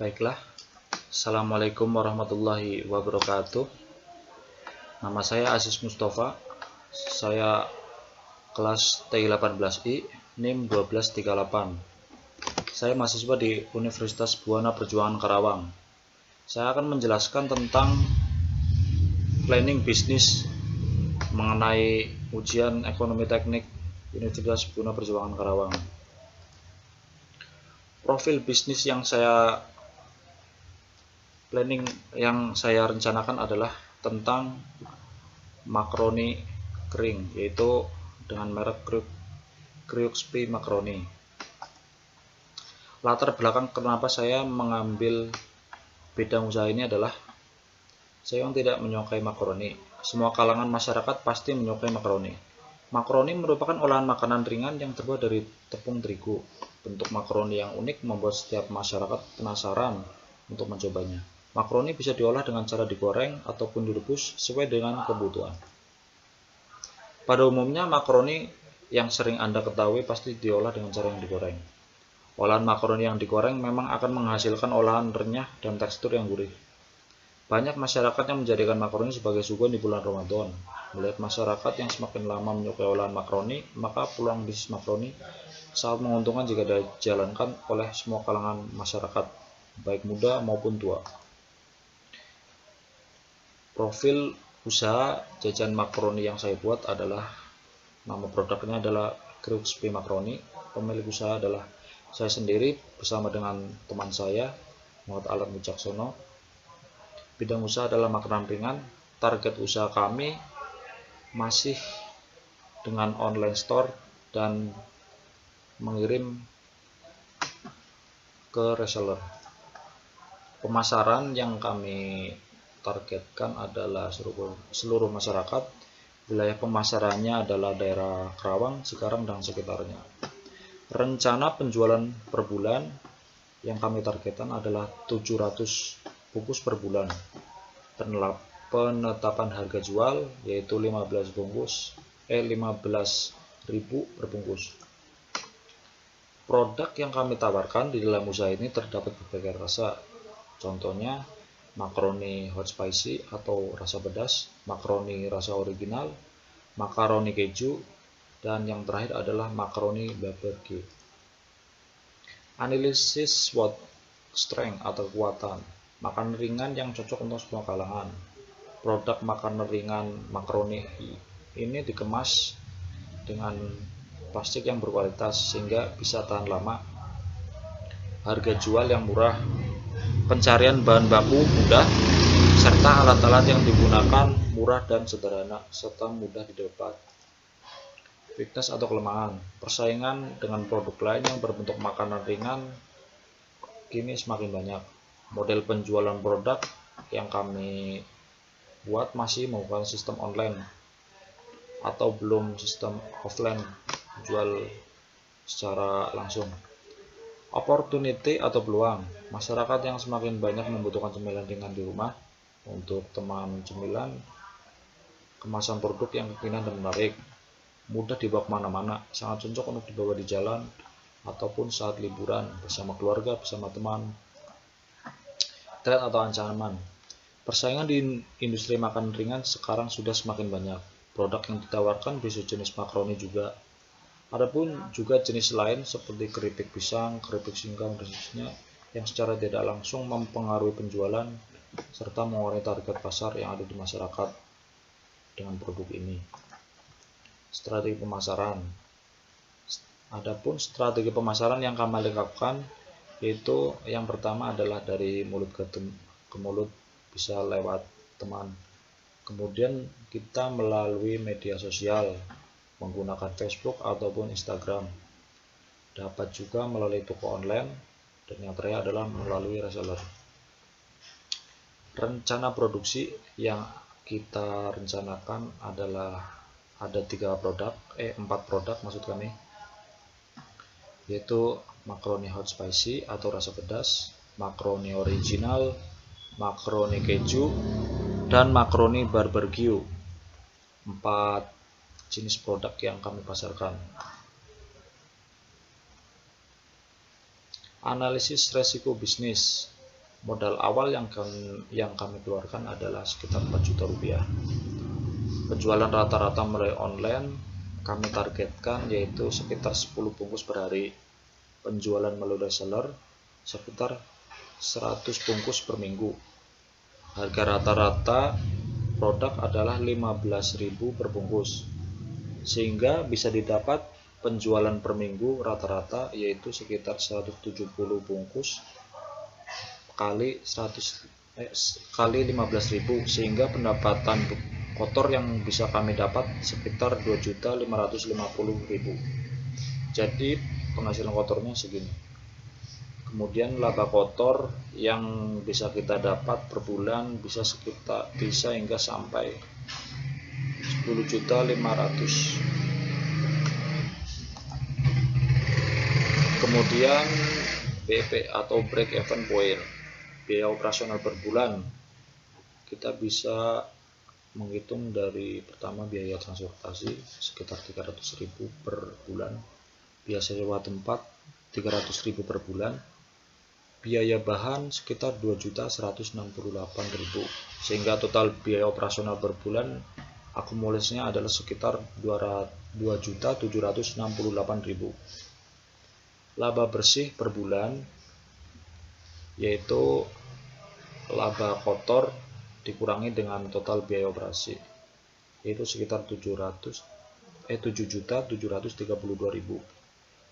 Baiklah, Assalamualaikum warahmatullahi wabarakatuh. Nama saya Aziz Mustafa. Saya kelas T18I, NIM 1238. Saya mahasiswa di Universitas Buana Perjuangan Karawang. Saya akan menjelaskan tentang planning bisnis mengenai ujian ekonomi teknik Universitas Buana Perjuangan Karawang. Profil bisnis yang saya rencanakan adalah tentang makaroni kering, yaitu dengan merek Crioxpi Macaroni. Latar belakang kenapa saya mengambil bidang usaha ini adalah saya yang tidak menyukai makaroni. Semua kalangan masyarakat pasti menyukai makaroni. Makaroni merupakan olahan makanan ringan yang terbuat dari tepung terigu. Bentuk makaroni yang unik membuat setiap masyarakat penasaran untuk mencobanya. Makaroni bisa diolah dengan cara digoreng ataupun direbus sesuai dengan kebutuhan. Pada umumnya makaroni yang sering Anda ketahui pasti diolah dengan cara yang digoreng. Olahan makaroni yang digoreng memang akan menghasilkan olahan renyah dan tekstur yang gurih. Banyak masyarakat yang menjadikan makaroni sebagai suguhan di bulan Ramadan. Melihat masyarakat yang semakin lama menyukai olahan makaroni, maka peluang bisnis makaroni sangat menguntungkan jika dijalankan oleh semua kalangan masyarakat, baik muda maupun tua. Profil usaha jajan makaroni yang saya buat adalah, nama produknya adalah Crioxpi Macaroni. Pemilik usaha adalah saya sendiri bersama dengan teman saya, Muhammad Alan Wicaksono. Bidang usaha adalah makanan ringan. Target usaha kami masih dengan online store dan mengirim ke reseller. Pemasaran yang kami targetkan adalah seluruh masyarakat. Wilayah pemasarannya adalah daerah Karawang, Cikarang, dan sekitarnya. Rencana penjualan per bulan yang kami targetkan adalah 700 bungkus per bulan. Penetapan harga jual yaitu 15.000 per bungkus. Produk yang kami tawarkan di dalam usaha ini terdapat berbagai rasa. Contohnya makaroni hot spicy atau rasa pedas, makaroni rasa original, makaroni keju, dan yang terakhir adalah makaroni barbecue. Analisis SWOT strength atau kekuatan. Makanan ringan yang cocok untuk semua kalangan. Produk makanan ringan makaroni ini dikemas dengan plastik yang berkualitas sehingga bisa tahan lama. Harga jual yang murah. Pencarian bahan baku mudah, serta alat-alat yang digunakan murah dan sederhana, serta mudah didapat. Weakness atau kelemahan. Persaingan dengan produk lain yang berbentuk makanan ringan kini semakin banyak. Model penjualan produk yang kami buat masih menggunakan sistem online atau belum sistem offline, jual secara langsung. Opportunity atau peluang. Masyarakat yang semakin banyak membutuhkan cemilan ringan di rumah. Untuk teman cemilan, kemasan produk yang kekinian dan menarik, mudah dibawa kemana-mana, sangat cocok untuk dibawa di jalan ataupun saat liburan bersama keluarga, bersama teman. Tren atau ancaman. Persaingan di industri makanan ringan sekarang sudah semakin banyak. Produk yang ditawarkan bisa jenis makaroni juga. Adapun juga jenis lain seperti keripik pisang, keripik singkong, dan seterusnya yang secara tidak langsung mempengaruhi penjualan serta mengurangi target pasar yang ada di masyarakat dengan produk ini. Strategi pemasaran. Adapun strategi pemasaran yang kami lakukan yaitu yang pertama adalah dari mulut ke mulut, bisa lewat teman. Kemudian kita melalui media sosial menggunakan Facebook ataupun Instagram. Dapat juga melalui toko online, dan yang terakhir adalah melalui reseller. Rencana produksi yang kita rencanakan adalah ada 4 produk maksud kami, yaitu makaroni hot spicy atau rasa pedas, makaroni original, makaroni keju, dan makaroni barbecue. 4 jenis produk yang kami pasarkan. Analisis resiko bisnis. Modal awal yang kami keluarkan adalah sekitar 4 juta rupiah. Penjualan rata-rata melalui online kami targetkan yaitu sekitar 10 bungkus per hari. Penjualan melalui reseller sekitar 100 bungkus per minggu. Harga rata-rata produk adalah 15.000 per bungkus, sehingga bisa didapat penjualan per minggu rata-rata yaitu sekitar 170 bungkus kali 15.000, sehingga pendapatan kotor yang bisa kami dapat sekitar 2.550.000. Jadi penghasilan kotornya segini. Kemudian laba kotor yang bisa kita dapat per bulan bisa hingga sampai 10.500.000. Kemudian BP atau break even point, biaya operasional per bulan, kita bisa menghitung dari pertama biaya transportasi sekitar 300.000 per bulan, biaya sewa tempat 300.000 per bulan, biaya bahan sekitar 2.168.000, sehingga total biaya operasional per bulan akumulasinya adalah sekitar 2.768.000. Laba bersih per bulan yaitu laba kotor dikurangi dengan total biaya operasi, yaitu sekitar 7.732.000,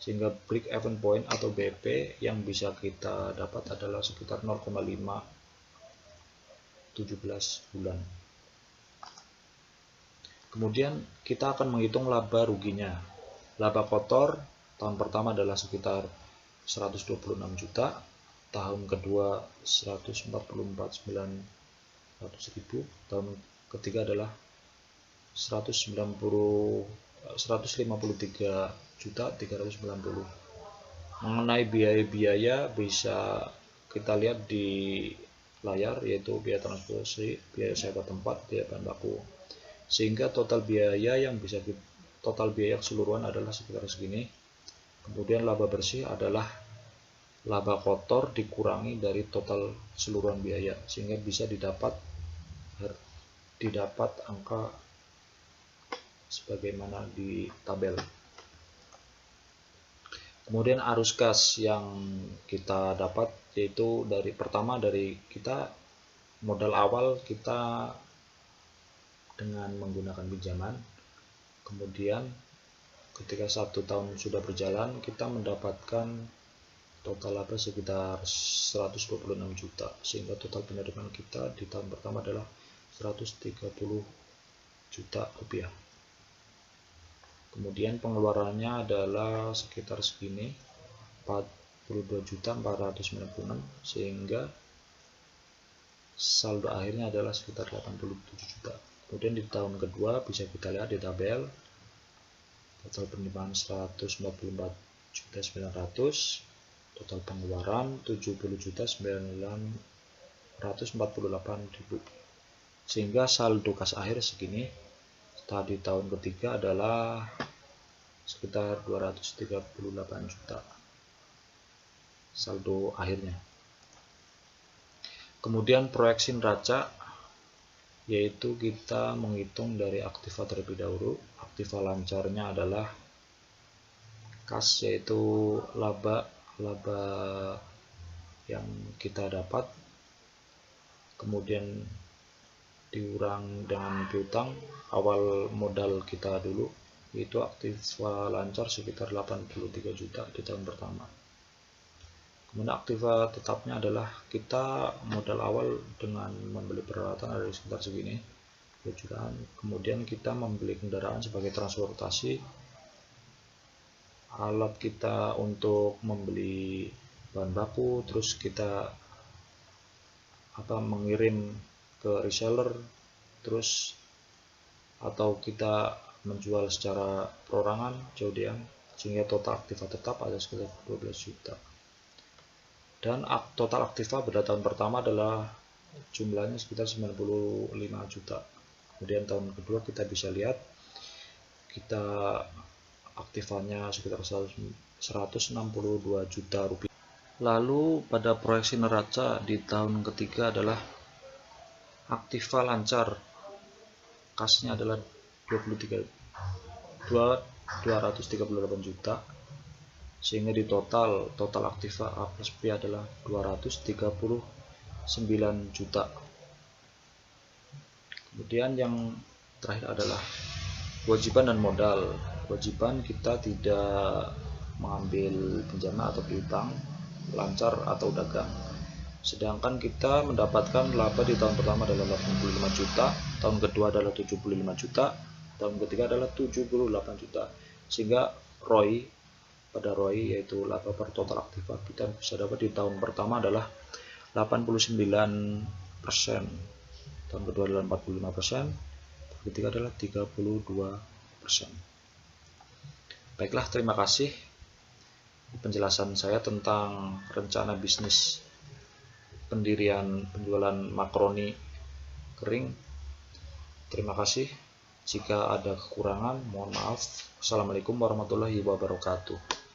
sehingga break even point atau BP yang bisa kita dapat adalah sekitar 0,517 bulan. Kemudian kita akan menghitung laba ruginya. Laba kotor tahun pertama adalah sekitar 126 juta, tahun kedua 144.900.000, tahun ketiga adalah 153.390. Mengenai biaya-biaya bisa kita lihat di layar, yaitu biaya transportasi, biaya sewa tempat, biaya bahan baku, sehingga total biaya keseluruhan adalah sekitar segini. Kemudian laba bersih adalah laba kotor dikurangi dari total keseluruhan biaya, sehingga bisa didapat angka sebagaimana di tabel. Kemudian arus kas yang kita dapat yaitu dari kita modal awal kita dengan menggunakan pinjaman. Kemudian ketika 1 tahun sudah berjalan kita mendapatkan total laba sekitar 126 juta, sehingga total penerimaan kita di tahun pertama adalah 130 juta rupiah. Kemudian pengeluarannya adalah sekitar segini, 42.496, sehingga saldo akhirnya adalah sekitar 87 juta. Kemudian di tahun kedua bisa kita lihat di tabel, total penerimaan 144.900, total pengeluaran 70.948.000, sehingga saldo kas akhir segini. Di tahun ketiga adalah sekitar 238 juta saldo akhirnya. Kemudian proyeksi neraca, yaitu kita menghitung dari aktiva terlebih dahulu. Aktiva lancarnya adalah kas, yaitu laba yang kita dapat, kemudian diurang dengan piutang awal modal kita dulu, yaitu aktiva lancar sekitar 83 juta di tahun pertama. Kemudian aktiva tetapnya adalah kita modal awal dengan membeli peralatan ada sekitar segini, 2 jutaan. Kemudian kita membeli kendaraan sebagai transportasi, alat kita untuk membeli bahan baku, terus kita mengirim ke reseller, terus atau kita menjual secara perorangan COD-an, sehingga total aktiva tetap ada sekitar 12 juta. Dan total aktiva pada tahun pertama adalah jumlahnya sekitar 95 juta. Kemudian tahun kedua kita bisa lihat kita aktivanya sekitar 162 juta rupiah. Lalu pada proyeksi neraca di tahun ketiga adalah aktiva lancar, kasnya adalah 238 juta, sehingga di total aktiva A plus B adalah 239 juta. Kemudian yang terakhir adalah kewajiban dan modal. Kewajiban, kita tidak mengambil pinjaman atau piutang, lancar atau dagang. Sedangkan kita mendapatkan laba di tahun pertama adalah 85 juta, tahun kedua adalah 75 juta, tahun ketiga adalah 78 juta. Sehingga ROI, pada ROI yaitu laba per total aktiva, kita bisa dapat di tahun pertama adalah 89%, tahun kedua adalah 45%, tahun ketiga adalah 32%. Baiklah, terima kasih penjelasan saya tentang rencana bisnis pendirian penjualan makaroni kering. Terima kasih. Jika ada kekurangan, mohon maaf. Wassalamualaikum warahmatullahi wabarakatuh.